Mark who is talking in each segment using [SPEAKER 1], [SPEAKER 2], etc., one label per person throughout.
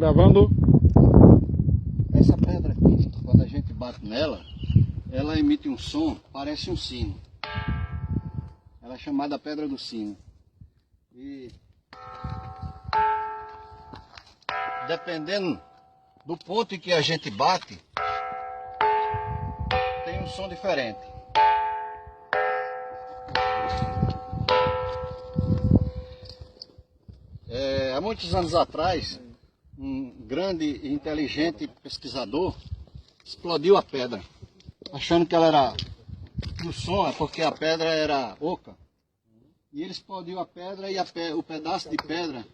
[SPEAKER 1] Gravando.
[SPEAKER 2] Essa pedra aqui, quando a gente bate nela, ela emite um som, parece um sino. Ela é chamada Pedra do Sino. E dependendo do ponto em que a gente bate, tem um som diferente. Há muitos anos atrás, um grande e inteligente pesquisador explodiu a pedra, achando que ela era... O som é porque a pedra era oca. E ele explodiu a pedra e o pedaço de pedra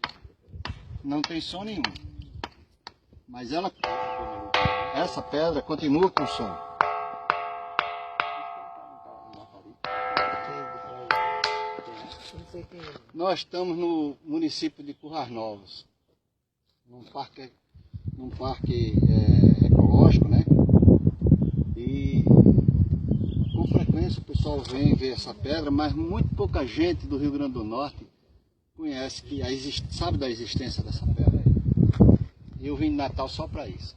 [SPEAKER 2] não tem som nenhum. Mas essa pedra continua com som. Nós estamos no município de Currais Novos, num parque ecológico, né? E com frequência o pessoal vem ver essa pedra, mas muito pouca gente do Rio Grande do Norte conhece, sabe da existência dessa pedra aí. E eu vim de Natal só para isso.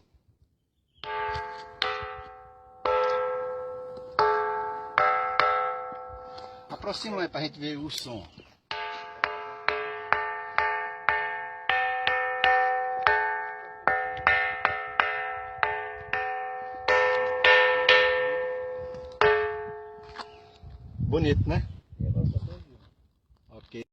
[SPEAKER 2] Aproxima aí para a gente ver o som. Bonito, né?